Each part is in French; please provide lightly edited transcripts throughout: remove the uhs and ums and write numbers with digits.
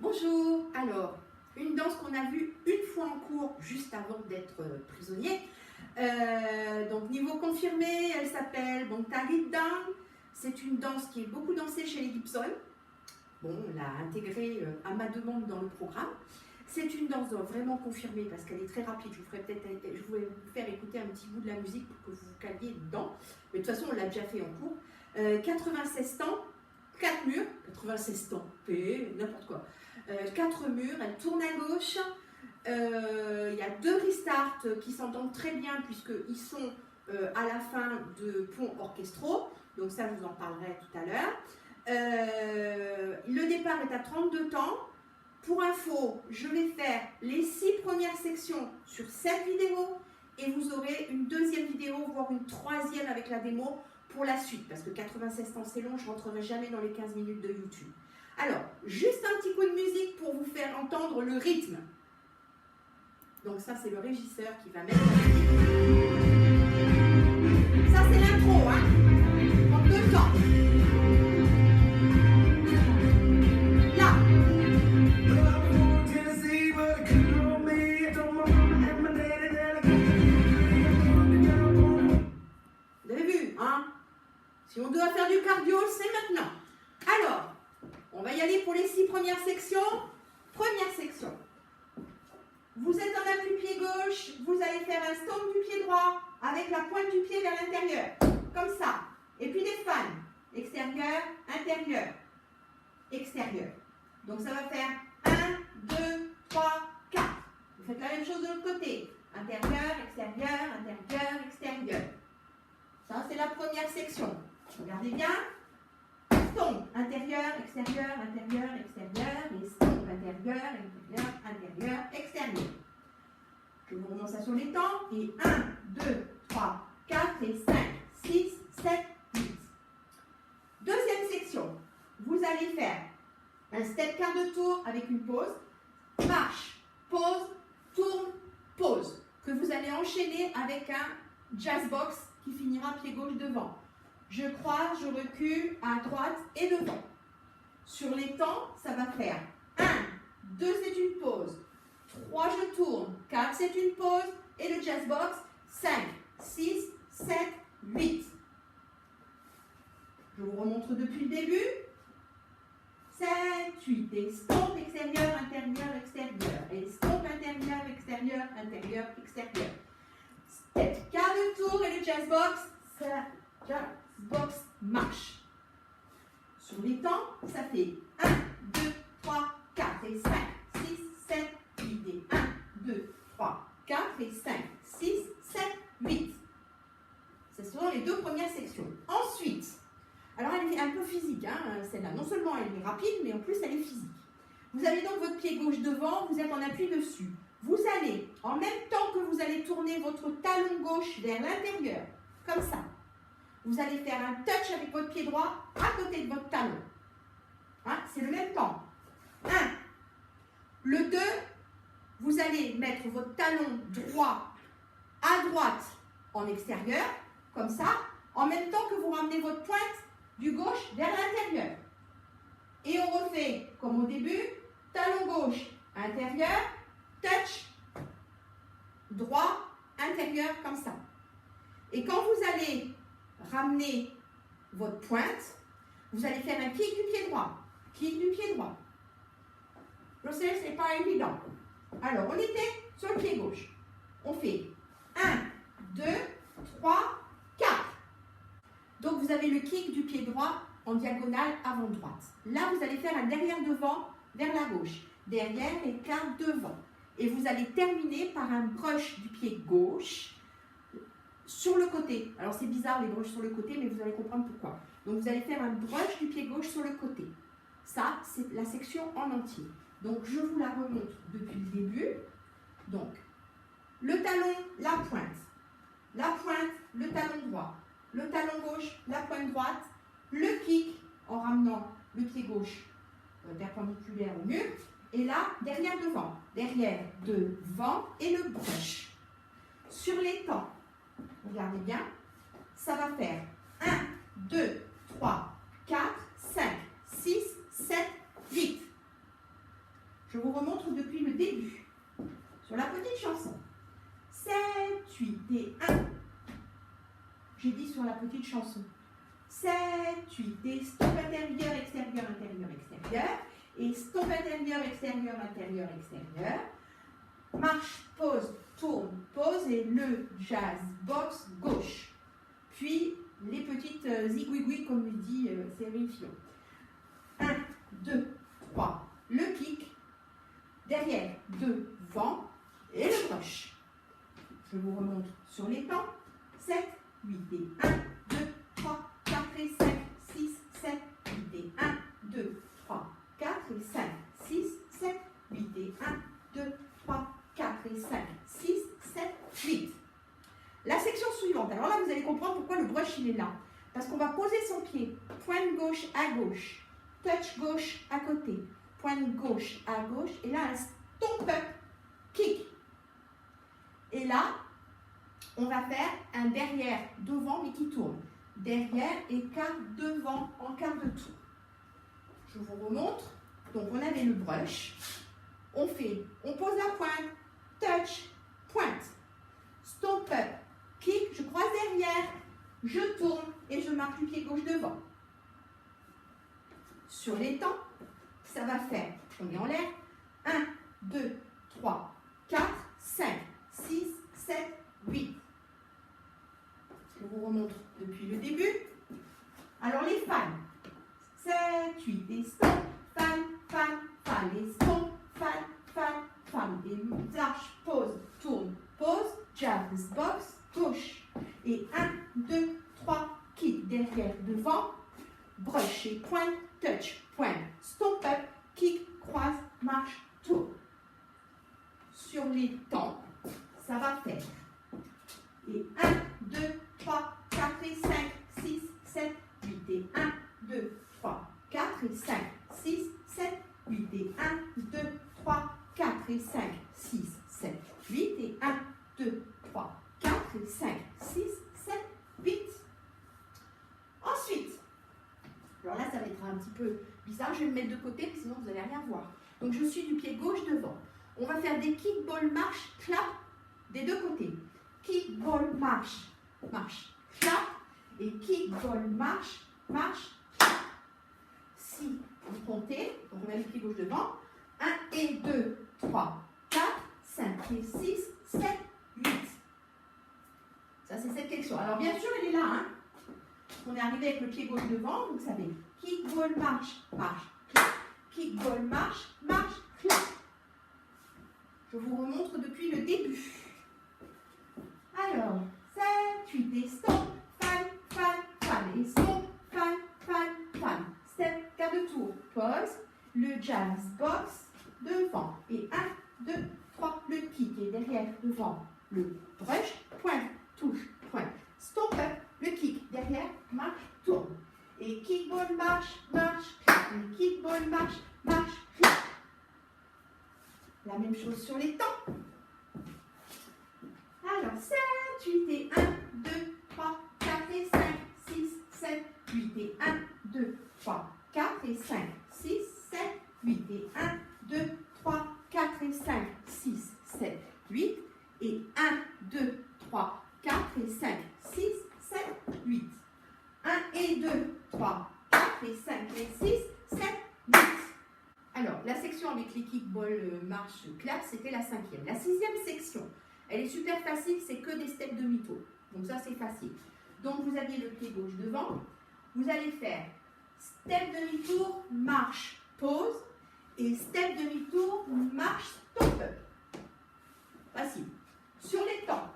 Bonjour, alors, une danse qu'on a vue une fois en cours juste avant d'être prisonnier. Donc niveau confirmé, elle s'appelle Tagit Down. C'est une danse qui est beaucoup dansée chez les Gibson. Bon, on l'a intégrée à ma demande dans le programme. C'est une danse vraiment confirmée parce qu'elle est très rapide. Je vais vous faire écouter un petit bout de la musique pour que vous vous caliez dedans. Mais de toute façon, on l'a déjà fait en cours. 96 temps, 4 murs, 96 temps, n'importe quoi. 4 murs, elle tourne à gauche. Il y a 2 restarts qui s'entendent très bien puisqu'ils sont à la fin de ponts orchestraux. Donc ça, je vous en parlerai tout à l'heure. Le départ est à 32 temps. Pour info, je vais faire les 6 premières sections sur cette vidéo et vous aurez une deuxième vidéo, voire une troisième avec la démo pour la suite. Parce que 96 temps, c'est long, je ne rentrerai jamais dans les 15 minutes de YouTube. Alors, juste un petit coup de musique pour vous faire entendre le rythme. Donc ça, c'est le régisseur qui va mettre la musique. Ça, c'est l'intro, hein. En 2 temps. Là. Vous avez vu, hein? Si on doit faire du cardio, c'est maintenant. Alors, on va y aller pour les 6 premières sections. Première section. Vous êtes en appui pied gauche, vous allez faire un stomp du pied droit avec la pointe du pied vers l'intérieur, comme ça. Et puis des fans, extérieur, intérieur, extérieur. Donc ça va faire 1, 2, 3, 4. Vous faites la même chose de l'autre côté. Intérieur, extérieur, intérieur, extérieur. Ça, c'est la première section. Regardez bien. Stomp, intérieur, extérieur, intérieur, extérieur, et stomp, intérieur, intérieur, intérieur, extérieur. Je vous remonte ça sur les temps, et 1, 2, 3, 4, et 5, 6, 7, 8. Deuxième section, vous allez faire un step quart de tour avec une pause, marche, pause, tourne, pause, que vous allez enchaîner avec un jazz box qui finira pied gauche devant. Je croise, je recule à droite et devant. Sur les temps, ça va faire 1, 2, c'est une pause. 3, je tourne. 4, c'est une pause. Et le jazz box, 5, 6, 7, 8. Je vous remonte depuis le début. 7, 8. Et stomp, extérieur, intérieur, extérieur. Et stomp, intérieur, extérieur, intérieur, extérieur. Step, quart de tour et le jazz box, ça, jazz box marche. Sur les temps, ça fait 1, 2, 3, 4 et 5, 6, 7, 8 et 1, 2, 3, 4 et 5, 6, 7, 8. Ce sont les 2 premières sections. Ensuite, alors elle est un peu physique, hein, celle-là. Non seulement elle est rapide, mais en plus elle est physique. Vous avez donc votre pied gauche devant, vous êtes en appui dessus. Vous allez, en même temps que vous allez tourner votre talon gauche vers l'intérieur, comme ça. Vous allez faire un touch avec votre pied droit à côté de votre talon. Hein, c'est le même temps. 1. Le 2, vous allez mettre votre talon droit à droite en extérieur, comme ça, en même temps que vous ramenez votre pointe du gauche vers l'intérieur. Et on refait, comme au début, talon gauche, intérieur, touch, droit, intérieur, comme ça. Et quand vous allez ramener votre pointe, vous allez faire un kick du pied droit. Kick du pied droit. Je sais, ce n'est pas évident. Alors, on était sur le pied gauche. On fait 1, 2, 3, 4. Donc, vous avez le kick du pied droit en diagonale avant-droite. Là, vous allez faire un derrière-devant vers la gauche. Derrière et quart devant. Et vous allez terminer par un brush du pied gauche sur le côté. Alors c'est bizarre les brushes sur le côté, mais vous allez comprendre pourquoi. Donc vous allez faire un brush du pied gauche sur le côté. Ça, c'est la section en entier. Donc je vous la remonte depuis le début. Donc, le talon, la pointe, le talon droit, le talon gauche, la pointe droite, le kick en ramenant le pied gauche perpendiculaire au mur. Et là, derrière devant, et le brush. Sur les temps, regardez bien, ça va faire 1, 2, 3, 4, 5, 6, 7, 8. et 1. J'ai dit sur la petite chanson. 7, 8 et stop intérieur, extérieur, intérieur, extérieur. Et stop intérieur, extérieur, intérieur, extérieur. Marche, pause, tourne, pause et le jazz box gauche. Puis les petites zigouigouis comme le dit Céline Fion. 1, 2, 3, le kick. Derrière, devant et le brush. Je vous remonte sur les temps. 7, 8 et 1, 2, 3, 4 et 5, 6, 7, 8 et 1, 2, 3, 4 et 5, 6, 7, 8 et 1, 2, 3, 4 et 5, 6, 7, 8. La section suivante. Alors là, vous allez comprendre pourquoi le brush il est là. Parce qu'on va poser son pied, pointe gauche à gauche, touch gauche à côté, pointe gauche à gauche, et là un stomp up, kick. Et là, on va faire un derrière devant mais qui tourne. Derrière et quart devant en quart de tour. Je vous remontre. Donc on avait le brush. On pose la pointe, touch, pointe, stomp up, kick, je croise derrière, je tourne et je marque du pied gauche devant. Sur les temps, ça va faire, on est en l'air, 1, 2, 3, 4, 5, 6, 7, 8. Je vous remontre depuis le début. Alors les fans, 7, 8 et stop, fan, fan, fan et stop, fan, fan, fan et marche, pause, tourne, pause, jazz, box, gauche. Et 1, 2, 3, kick, derrière, devant, brush et pointe, touch, pointe, stomp up, kick, croise, marche, tourne. Sur les temps, ça va faire. Et 1, 2, 3, 4 et 5, 6, 7, 8 et 1, 2, 3, 4 et 5, 6, 7, 8 et 1, 2, 3, 4 et 5, 6, 7, 8 et 1, 2, 3, 4 et 5, 6, 7, 8. Ensuite, alors là ça va être un petit peu bizarre, je vais le mettre de côté, sinon vous n'allez rien voir. Donc je suis du pied gauche devant. On va faire des kick, ball, marche, clap des deux côtés. Kick, ball, marche, marche, clap. Et kick, ball, marche, marche, clap. Si vous comptez, donc on met le pied gauche devant. 1 et 2, 3, 4, 5 et 6, 7, 8. Ça c'est cette section. Alors bien sûr elle est là. Hein. On est arrivé avec le pied gauche devant, vous savez. Kick, ball, marche, marche, clap. Kick, ball, marche, marche, clap. Je vous remontre depuis le début. Alors, 7, 8 et stop, fan, fan, fan et stop, fan, fan, fan. Step, quart de tour, pause, le jazz box, devant. Et 1, 2, 3, le kick et derrière, devant, le brush, pointe, touche, pointe. Stop up, le kick, derrière, marche, tourne. Et kick, ball, marche, marche, clap. Et kick, ball, marche, marche, clap. La même chose sur les temps. Alors, 7, 8 et 1, 2, 3, 4 et 5, 6, 7, 8 et 1, 2, 3, 4 et 5, 6, 7, 8 et 1, 2, 3, 4 et 5, 6, 7, 8 et 1, 2, 3, 4 et 5, 6, 7, 8. 1 et 2, 3, 4 et 5 et 6, 7, 8. Alors, la section avec les kick, ball, marche, clap, c'était la 5e. La 6e section, elle est super facile, c'est que des steps demi-tour. Donc ça, c'est facile. Donc, vous aviez le pied gauche devant. Vous allez faire step demi-tour, marche, pause. Et step demi-tour, marche, stop up. Facile. Sur les temps,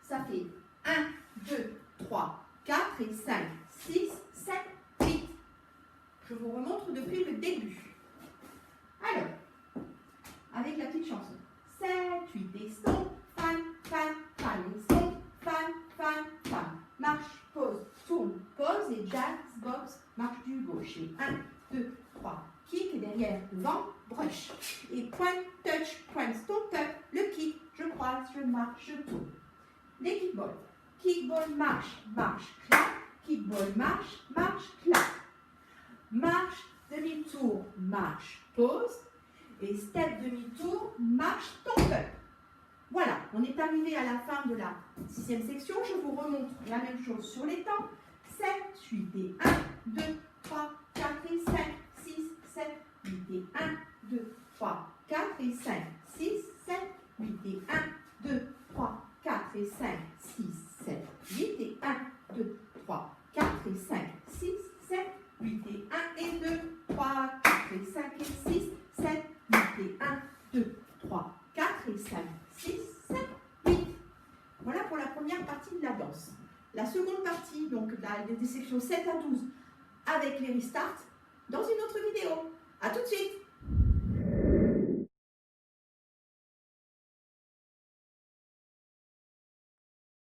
ça fait 1, 2, 3, 4 et 5, 6, 7, 8. Je vous remontre depuis le début. Alors, avec la petite chanson. 7, 8 et stop, fan, fan, fan et stop, fan, fan, fan. Marche, pause, tourne, pause et jazz, box, marche du gauche. Et 1, 2, 3, kick et derrière, devant, brush. Et pointe, touch, pointe, stop up, le kick, je croise, je marche, je tourne. Les kickballs. Kickball, marche, marche, clap. Kickball, marche, marche, clap. Marche, demi-tour, marche, pause. Et step demi-tour, marche, stomp up. Voilà, on est arrivé à la fin de la Sixième section, je vous remontre la même chose sur les temps. 7, 8 et 1, 2, 3, 4 et 5, 6, 7, 8 et 1, 2, 3, 4 et 5, 6, 7, 8 et 1, 2, 3, 4 et 5, 6, 7, 8 et 1, 2, 3, 4 et 5, 6, 7, 8 et 1 et 2, 3, 4 et 5 et 6, 7, 8 et 1, 2, 3, 4 et 5, 6, 7, 8. Voilà pour la première partie de la danse. La seconde partie, donc des sections 7 à 12, avec les restarts, dans une autre vidéo. À tout de suite!